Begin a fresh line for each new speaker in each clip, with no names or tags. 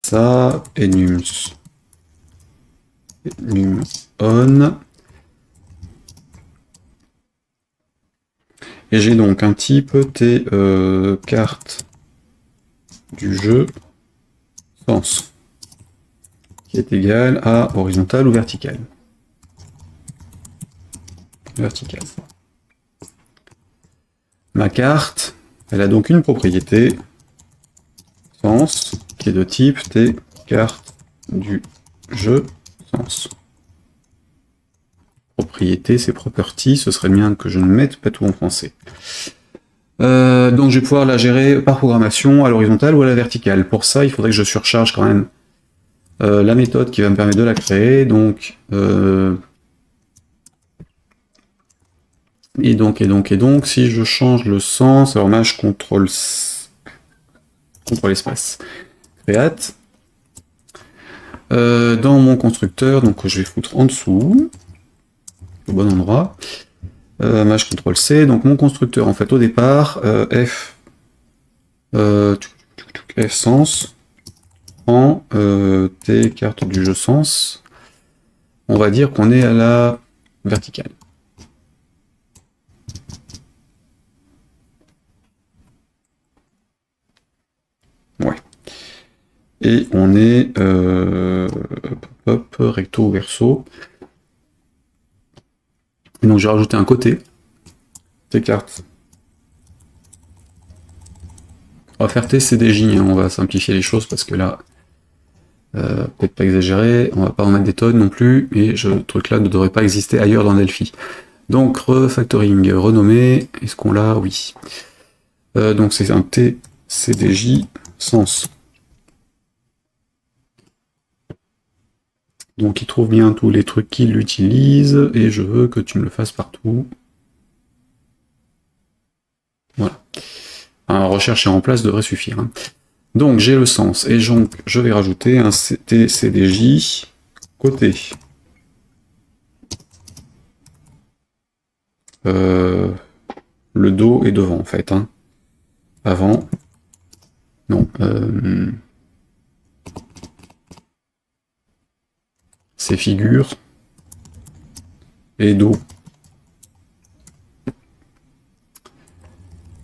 ça, enum on. Et j'ai donc un type t carte du jeu sens qui est égal à horizontal ou vertical. Vertical. Ma carte, elle a donc une propriété sens qui est de type t carte du jeu sens. Propriété, c'est property, ce serait bien que je ne mette pas tout en français. Donc je vais pouvoir la gérer par programmation à l'horizontale ou à la verticale. Pour ça, il faudrait que je surcharge quand même la méthode qui va me permettre de la créer. Donc, et donc, si je change le sens, alors là, je contrôle espace, create. Dans mon constructeur, donc je vais foutre en dessous, au bon endroit. Maj CTRL C, donc mon constructeur en fait au départ, F sens en T carte du jeu sens, on va dire qu'on est à la verticale. Ouais. Et on est recto verso. Et donc j'ai rajouté un côté. T carte. On va faire TCDJ, hein, on va simplifier les choses parce que là, peut-être pas exagérer, on va pas en mettre des tonnes non plus, et ce truc-là ne devrait pas exister ailleurs dans Delphi. Donc refactoring, renommé, est-ce qu'on l'a? Oui. Donc c'est un TCDJ sens. Donc il trouve bien tous les trucs qu'il utilise, et je veux que tu me le fasses partout. Voilà. Un recherche et remplace devrait suffire. Hein. Donc j'ai le sens, et donc je vais rajouter un TCDJ côté. Le dos est devant en fait. Hein. Avant. Non. C'est figure. Et dos.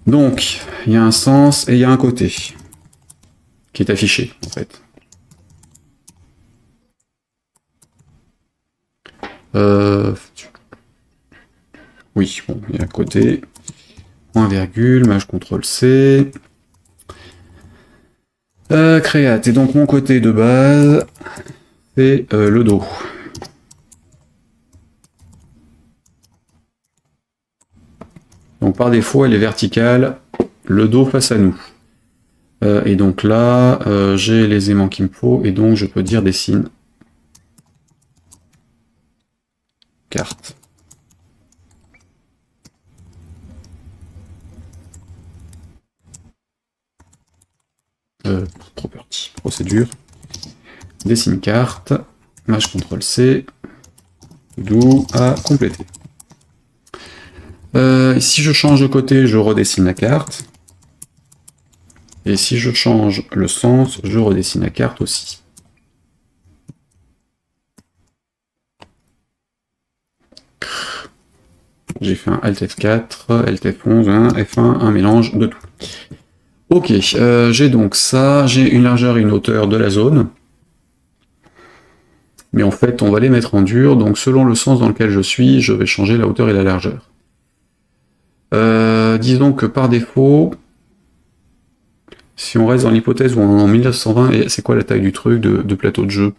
Donc, il y a un sens et il y a un côté. Qui est affiché en fait. Oui, bon, il y a un côté. Point virgule, maj CTRL C. Create. Et donc mon côté de base, c'est le dos. Donc par défaut, elle est verticale, le dos face à nous. Et donc là, j'ai les aimants qu'il me faut, et donc je peux dire dessine carte. Property, procédure, dessine carte, maj CTRL C, do à compléter. Si je change de côté, je redessine la carte. Et si je change le sens, je redessine la carte aussi. J'ai fait un Alt F4, Alt F11, un F1, un mélange de tout. Ok, j'ai donc ça, j'ai une largeur et une hauteur de la zone. Mais en fait, on va les mettre en dur, donc selon le sens dans lequel je suis, je vais changer la hauteur et la largeur. Disons que par défaut, si on reste dans l'hypothèse où on est en 1920, et c'est quoi la taille du truc de plateau de jeu?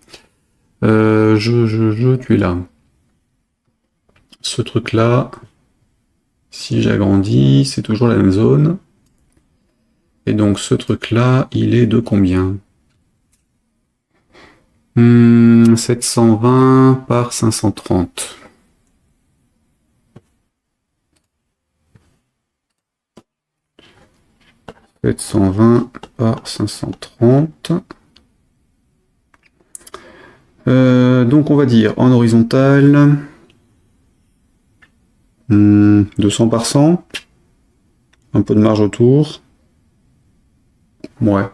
Tu es là. Ce truc-là, si j'agrandis, c'est toujours la même zone. Et donc ce truc-là, il est de combien? 720 par 530. « 720 par 530. Donc on va dire en horizontal 200 par 100. Un peu de marge autour. Ouais.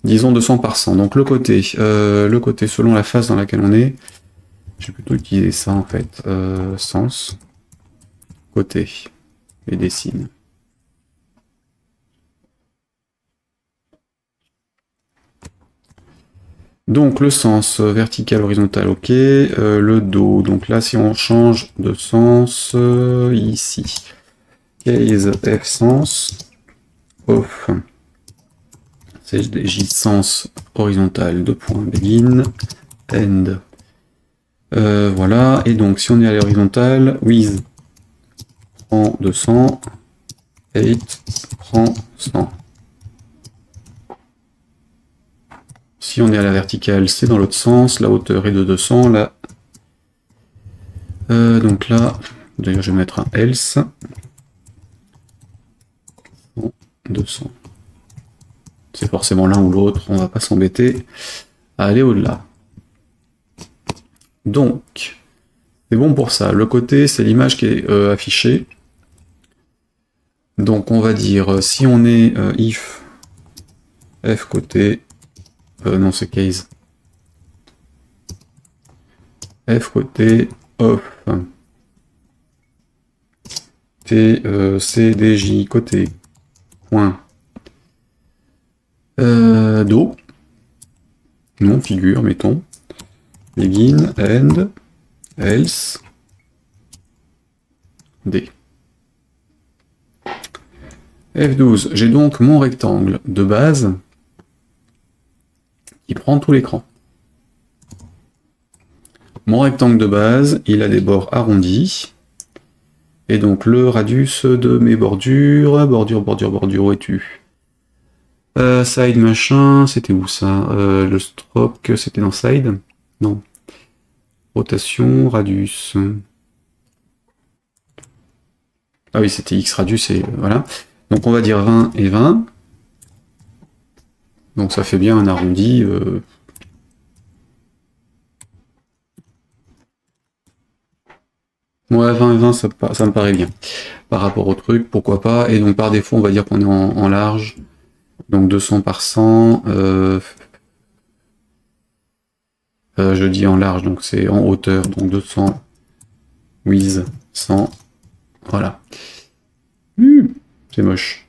Disons 200 par 100. Donc le côté selon la phase dans laquelle on est, je vais plutôt utiliser ça en fait. Sens, côté, et dessine. Donc le sens vertical, horizontal, ok. Le dos, donc là si on change de sens ici. Case F sens, off. CDJ sens horizontal, 2 points, begin, end. Voilà, et donc si on est à l'horizontale, with prend 200, 8 prend 100. Si on est à la verticale, c'est dans l'autre sens, la hauteur est de 200, là. Donc là, d'ailleurs je vais mettre un else. 200. C'est forcément l'un ou l'autre, on va pas s'embêter à aller au-delà. Donc, c'est bon pour ça. Le côté, c'est l'image qui est affichée. Donc on va dire, si on est if f côté, non c'est case, f côté off, t cdj côté, point, do, non figure, mettons, begin, end, else, d. F12, j'ai donc mon rectangle de base qui prend tout l'écran. Mon rectangle de base, il a des bords arrondis, et donc le radius de mes bordures, bordure, où es-tu? Side machin, c'était où ça? Le stroke, c'était dans side? Non. Rotation, radius. Ah oui, c'était X radius, et voilà. Donc on va dire 20 et 20. Donc ça fait bien un arrondi. Ouais, 20 et 20, ça me paraît bien. Par rapport au truc, pourquoi pas. Et donc par défaut, on va dire qu'on est en large. Donc 200 par 100. Je dis en large, donc c'est en hauteur. Donc 200 with 100. Voilà. C'est moche.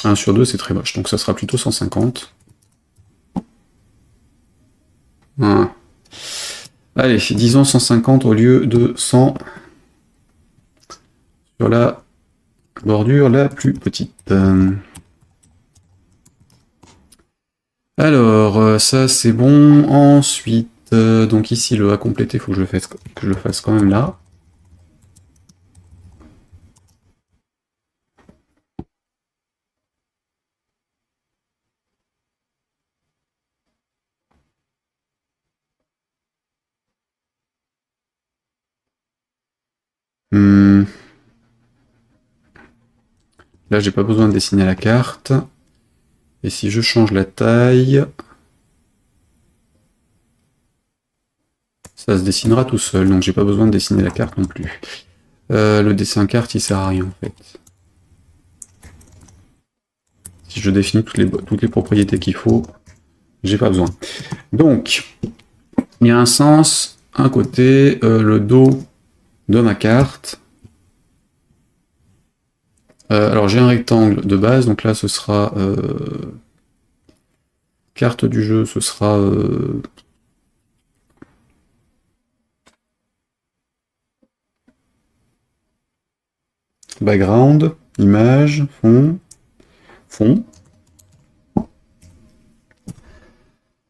1 sur 2, c'est très moche. Donc ça sera plutôt 150. Voilà. Allez, disons 150 au lieu de 100 sur la bordure la plus petite. Alors, ça c'est bon. Ensuite, donc ici le à compléter, il faut que je le fasse quand même là. Là, j'ai pas besoin de dessiner la carte. Et si je change la taille, ça se dessinera tout seul, donc j'ai pas besoin de dessiner la carte non plus. Le dessin carte, il sert à rien en fait. Si je définis toutes les propriétés qu'il faut, j'ai pas besoin. Donc, il y a un sens, un côté, le dos de ma carte. Alors j'ai un rectangle de base, donc là ce sera carte du jeu, ce sera background, image, fond, fond.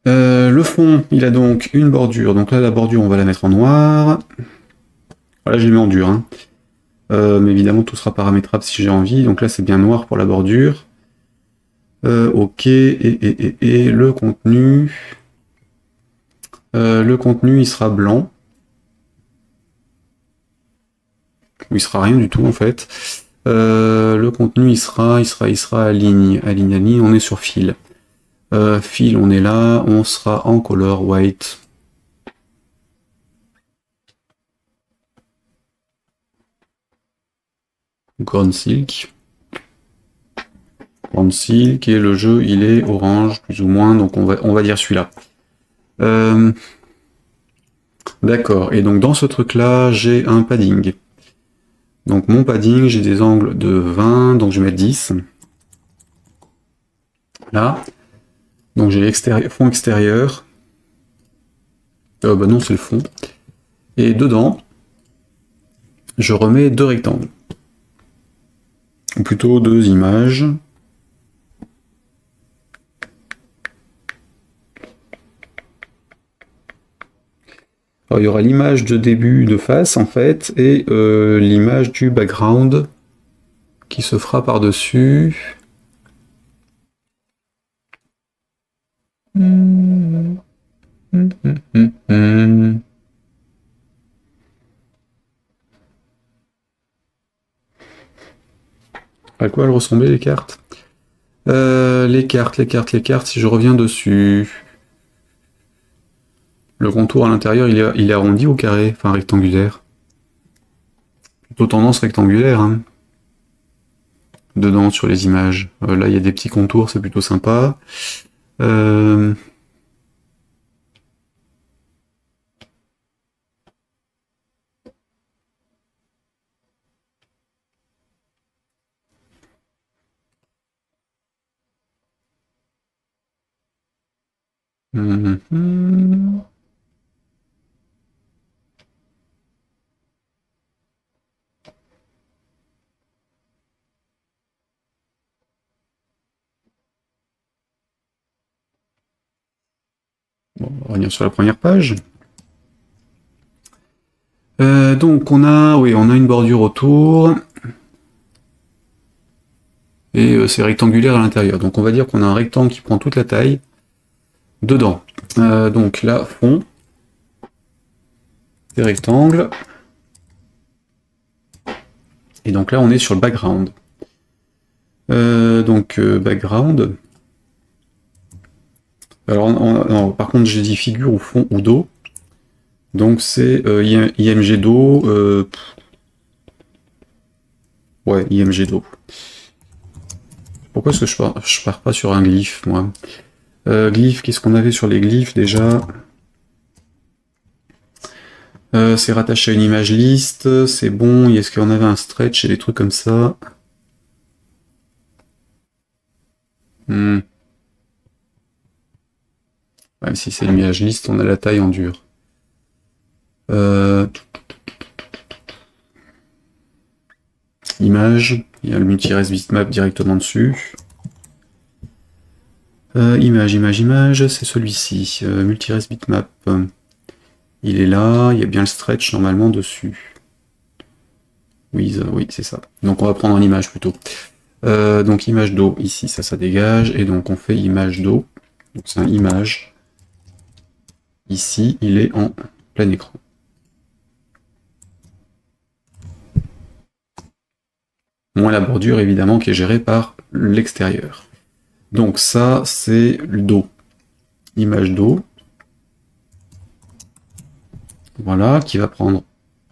Le fond, il a donc une bordure, donc là la bordure on va la mettre en noir. Voilà, je l'ai mis en dur, hein. Mais évidemment tout sera paramétrable si j'ai envie, donc là c'est bien noir pour la bordure. Ok, et le contenu... le contenu il sera blanc. Ou il sera rien du tout en fait. Le contenu il sera à ligne, on est sur fil. Fil, on est là, on sera en color white. Ground Silk. Ground Silk, et le jeu il est orange, plus ou moins, donc on va dire celui-là. D'accord, et donc dans ce truc-là, j'ai un padding. Donc mon padding, j'ai des angles de 20, donc je vais mettre 10. Là. Donc j'ai fond extérieur. Bah non, c'est le fond. Et dedans, je remets deux rectangles. Ou plutôt deux images. Alors, il y aura l'image de début de face, en fait, et l'image du background qui se fera par-dessus. À quoi elles ressemblaient, les cartes? Les cartes, si je reviens dessus. Le contour à l'intérieur, il est arrondi ou carré? Enfin, rectangulaire. Plutôt tendance rectangulaire, hein. Dedans, sur les images. Là, il y a des petits contours, c'est plutôt sympa. Bon, on va revenir sur la première page. Donc on a une bordure autour. Et c'est rectangulaire à l'intérieur. Donc on va dire qu'on a un rectangle qui prend toute la taille dedans. Donc là, fond, des rectangles. Et donc là, on est sur le background. Background. Alors, non, par contre, j'ai dit figure ou fond ou dos. Donc c'est IMG dos. Ouais, IMG dos. Pourquoi est-ce que je pars pas sur un glyphe, moi? Glyphe, qu'est-ce qu'on avait sur les glyphes déjà? C'est rattaché à une image liste, c'est bon. Est-ce qu'on avait un stretch et des trucs comme ça? Même si c'est une image liste, on a la taille en dur. Image, il y a le multi-res bitmap directement dessus. Image, c'est celui-ci. Multi-res bitmap. Il est là, il y a bien le stretch normalement dessus. Oui, c'est ça. Donc on va prendre une image plutôt. Donc image d'eau, ici, ça dégage. Et donc on fait image d'eau. Donc c'est un image. Ici, il est en plein écran. Moins la bordure, évidemment, qui est gérée par l'extérieur. Donc ça, c'est le dos. Image d'eau. Voilà, qui va prendre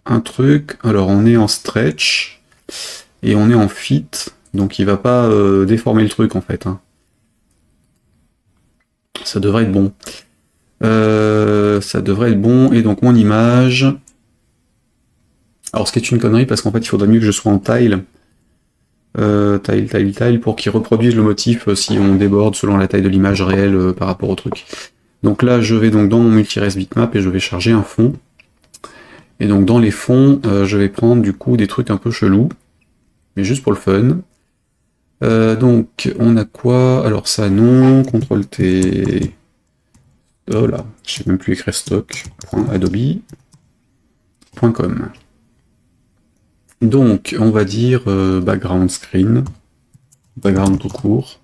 un truc. Alors on est en stretch et on est en fit, donc il va pas déformer le truc en fait. Hein. Ça devrait être bon. Ça devrait être bon, et donc mon image. Alors ce qui est une connerie, parce qu'en fait il faudrait mieux que je sois en tile. Tile, pour qu'il reproduise le motif si on déborde selon la taille de l'image réelle par rapport au truc. Donc là je vais donc dans mon multi-res bitmap et je vais charger un fond. Et donc dans les fonds, je vais prendre du coup des trucs un peu chelous, mais juste pour le fun. Donc on a quoi? Alors ça non, CTRL T. Oh là, je sais même plus écrire stock.adobe.com. Donc on va dire background screen, background tout court.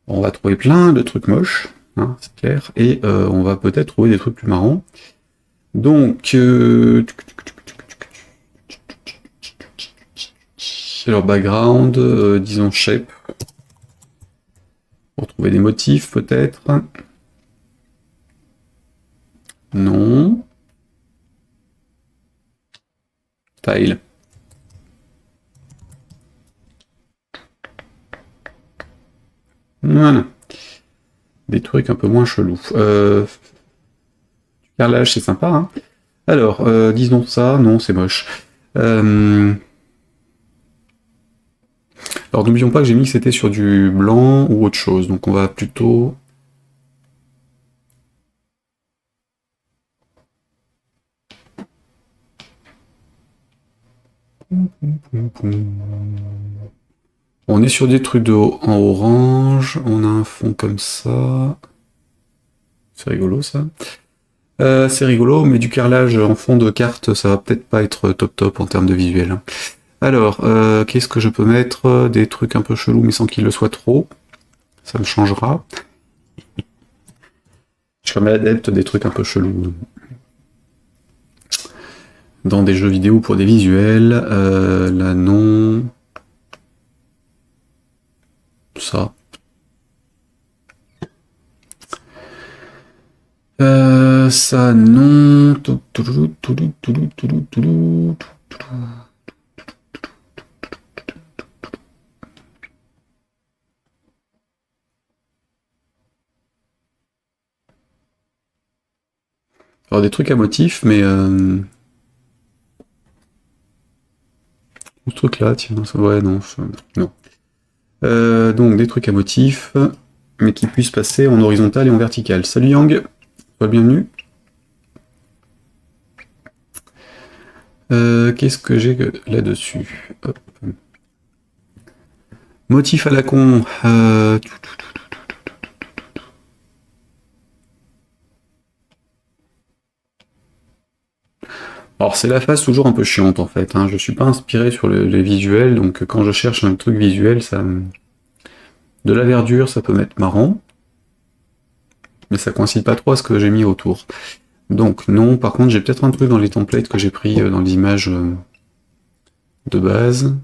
On va trouver plein de trucs moches, hein, c'est clair, et on va peut-être trouver des trucs plus marrants. Donc alors background, disons shape, pour trouver des motifs peut-être. Non. Tile. Voilà. Des trucs un peu moins chelous. Carrelage, c'est sympa, hein. Alors, disons ça, non, c'est moche. Alors, n'oublions pas que j'ai mis que c'était sur du blanc ou autre chose, donc on va plutôt... On est sur des trucs en orange, on a un fond comme ça. C'est rigolo, ça. C'est rigolo, mais du carrelage en fond de carte, ça va peut-être pas être top top en termes de visuel. Alors, qu'est-ce que je peux mettre? Des trucs un peu chelous, mais sans qu'ils le soient trop. Ça me changera. Je suis quand même adepte des trucs un peu chelous. Dans des jeux vidéo pour des visuels. Là, non. Ça. Ça, non. Alors des trucs à motifs, mais ce truc là, tiens, ouais, non, non. Donc des trucs à motifs, mais qui puissent passer en horizontal et en vertical. Salut Yang, sois le bienvenu. Qu'est-ce que j'ai là-dessus? Motif à la con. Alors c'est la phase toujours un peu chiante en fait, hein. Je suis pas inspiré sur les visuels, donc quand je cherche un truc visuel, ça... De la verdure, ça peut m'être marrant, mais ça coïncide pas trop à ce que j'ai mis autour. Donc non, par contre j'ai peut-être un truc dans les templates que j'ai pris dans les images de base.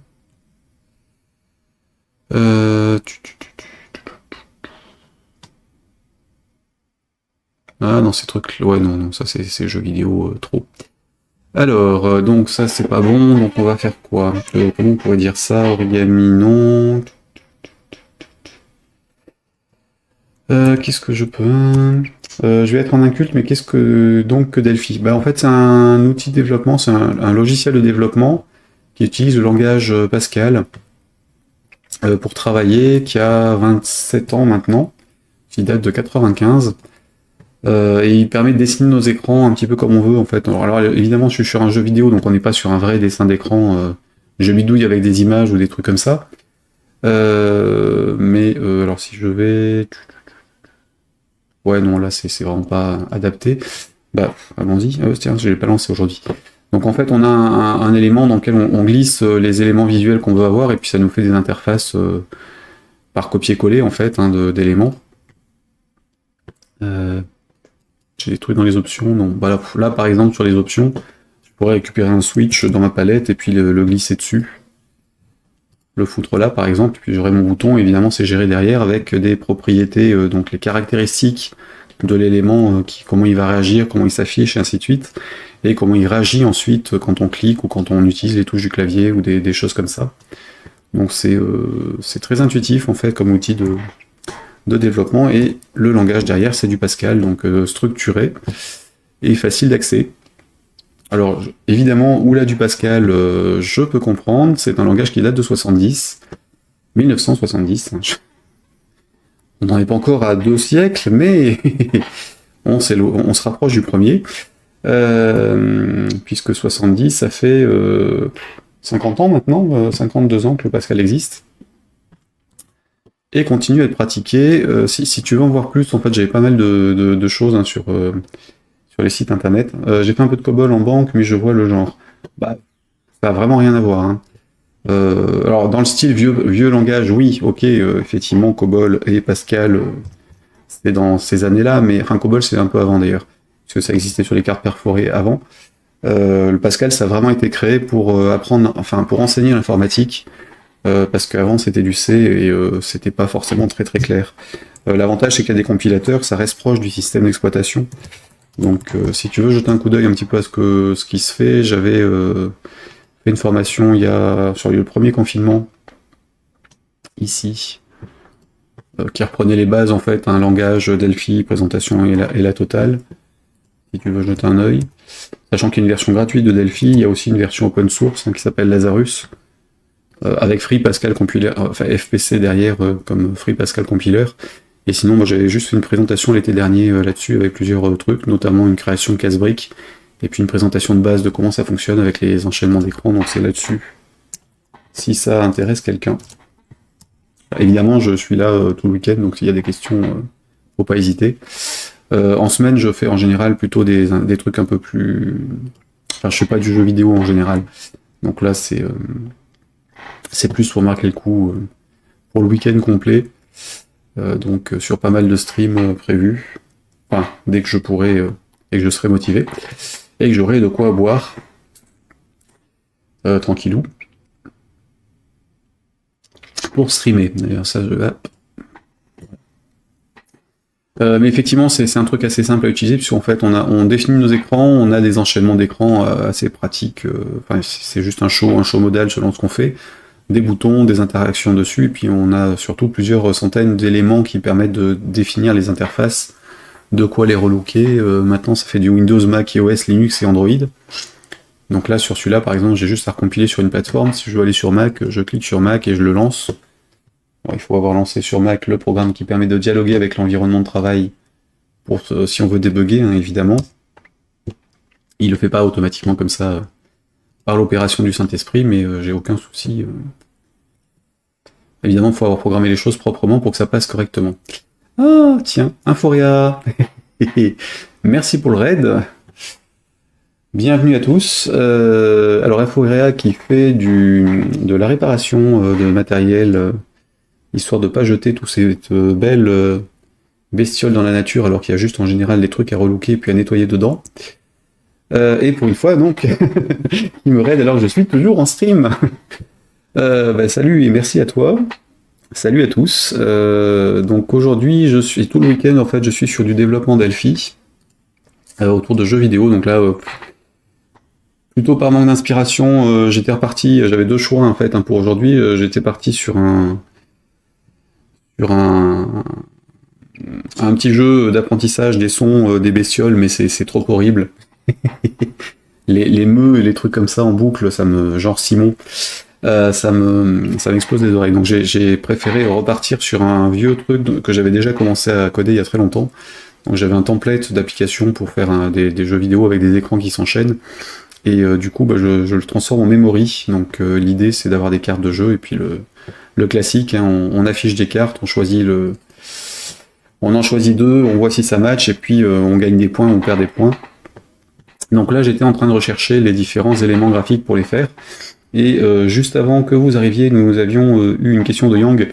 Ah non, ces trucs... Ouais, non, non, ça c'est jeux vidéo trop. Alors, donc ça c'est pas bon, donc on va faire quoi? Comment on pourrait dire ça? Origami, non. Qu'est-ce que je peux... je vais être en inculte, mais qu'est-ce que donc que Delphi? Bah, en fait, c'est un outil de développement, c'est un logiciel de développement qui utilise le langage Pascal pour travailler, qui a 27 ans maintenant, qui date de 95. Et il permet de dessiner nos écrans un petit peu comme on veut, en fait. Alors évidemment, je suis sur un jeu vidéo, donc on n'est pas sur un vrai dessin d'écran, jeu bidouille avec des images ou des trucs comme ça. Alors si je vais... Ouais, non, là, c'est vraiment pas adapté. Bah, allons-y. Tiens, je l'ai pas lancé aujourd'hui. Donc, en fait, on a un élément dans lequel on glisse les éléments visuels qu'on veut avoir, et puis ça nous fait des interfaces par copier-coller, en fait, hein, d'éléments. J'ai des trucs dans les options. Donc, voilà, là, par exemple, sur les options, je pourrais récupérer un switch dans ma palette, et puis le glisser dessus. Le foutre là, par exemple, puis j'aurai mon bouton, évidemment, c'est géré derrière, avec des propriétés, donc les caractéristiques de l'élément, comment il va réagir, comment il s'affiche, et ainsi de suite, et comment il réagit ensuite quand on clique ou quand on utilise les touches du clavier ou des choses comme ça. Donc c'est très intuitif en fait comme outil de développement, et le langage derrière c'est du Pascal, donc structuré et facile d'accès. Alors évidemment, où là du Pascal, je peux comprendre, c'est un langage qui date de 1970. On n'en est pas encore à 2 siècles, mais on se rapproche du premier. Puisque 70, ça fait 50 ans maintenant, 52 ans que le Pascal existe, et continue à être pratiqué. Si tu veux en voir plus, en fait, j'avais pas mal de choses hein, sur les sites internet. J'ai fait un peu de COBOL en banque, mais je vois le genre. Bah, ça n'a vraiment rien à voir. Hein. Alors, dans le style vieux langage, oui, ok, effectivement, COBOL et Pascal, c'est dans ces années-là, mais enfin, COBOL, c'est un peu avant d'ailleurs, parce que ça existait sur les cartes perforées avant. Le Pascal, ça a vraiment été créé pour pour enseigner l'informatique, parce qu'avant c'était du C et c'était pas forcément très très clair. L'avantage, c'est qu'il y a des compilateurs, ça reste proche du système d'exploitation. Donc, si tu veux jeter un coup d'œil un petit peu à ce qui se fait, j'avais fait une formation sur le premier confinement, ici, qui reprenait les bases en fait, un langage Delphi, présentation et la totale, si tu veux jeter un œil. Sachant qu'il y a une version gratuite de Delphi, il y a aussi une version open source qui s'appelle Lazarus, avec Free Pascal Compiler, enfin FPC derrière comme Free Pascal Compiler. Et sinon, moi j'avais juste fait une présentation l'été dernier là-dessus avec plusieurs trucs, notamment une création de casse-briques, et puis une présentation de base de comment ça fonctionne avec les enchaînements d'écran, donc c'est là-dessus, si ça intéresse quelqu'un. Évidemment, je suis là tout le week-end, donc s'il y a des questions, faut pas hésiter. En semaine, je fais en général plutôt des trucs un peu plus... Enfin, je fais pas du jeu vidéo en général. Donc là, c'est plus pour marquer le coup pour le week-end complet. Donc sur pas mal de streams prévus. Enfin, dès que je pourrai et que je serai motivé. Et que j'aurai de quoi boire. Tranquillou. Pour streamer. D'ailleurs, ça, mais effectivement, c'est un truc assez simple à utiliser, puisqu'en fait, on définit nos écrans, on a des enchaînements d'écran assez pratiques. Enfin, c'est juste un show modal selon ce qu'on fait, des boutons, des interactions dessus, et puis on a surtout plusieurs centaines d'éléments qui permettent de définir les interfaces, de quoi les relooker. Maintenant, ça fait du Windows, Mac, iOS, Linux et Android. Donc là, sur celui-là, par exemple, j'ai juste à recompiler sur une plateforme. Si je veux aller sur Mac, je clique sur Mac et je le lance. Bon, il faut avoir lancé sur Mac le programme qui permet de dialoguer avec l'environnement de travail pour si on veut débugger, hein, évidemment. Il le fait pas automatiquement comme ça par l'opération du Saint-Esprit, mais j'ai aucun souci. Évidemment, il faut avoir programmé les choses proprement pour que ça passe correctement. Ah, tiens, Inforia. Merci pour le raid. Bienvenue à tous. Alors, Inforia qui fait de la réparation de matériel, histoire de pas jeter tous ces belles bestioles dans la nature, alors qu'il y a juste en général des trucs à relooker puis à nettoyer dedans. Et pour une fois, donc, il me raid alors que je suis toujours en stream. Salut et merci à toi. Salut à tous. Donc aujourd'hui, je suis tout le week-end, en fait, je suis sur du développement Delphi autour de jeux vidéo. Donc là, plutôt par manque d'inspiration, j'étais reparti. J'avais deux choix en fait pour aujourd'hui. J'étais parti sur un petit jeu d'apprentissage des sons des bestioles, mais c'est trop horrible. les meux et les trucs comme ça en boucle, genre Simon, ça m'explose les oreilles. Donc j'ai préféré repartir sur un vieux truc que j'avais déjà commencé à coder il y a très longtemps. Donc j'avais un template d'application pour faire des jeux vidéo avec des écrans qui s'enchaînent. Et du coup, je le transforme en memory. Donc l'idée, c'est d'avoir des cartes de jeu et puis le classique, hein, on affiche des cartes, on en choisit deux, on voit si ça match, et puis on gagne des points, on perd des points. Donc là, j'étais en train de rechercher les différents éléments graphiques pour les faire. Et juste avant que vous arriviez, nous avions eu une question de Yang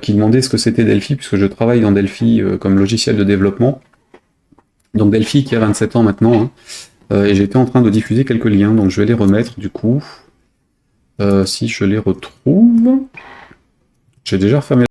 qui demandait ce que c'était Delphi, puisque je travaille dans Delphi comme logiciel de développement. Donc Delphi qui a 27 ans maintenant, hein, et j'étais en train de diffuser quelques liens, donc je vais les remettre du coup. Si je les retrouve... J'ai déjà refermé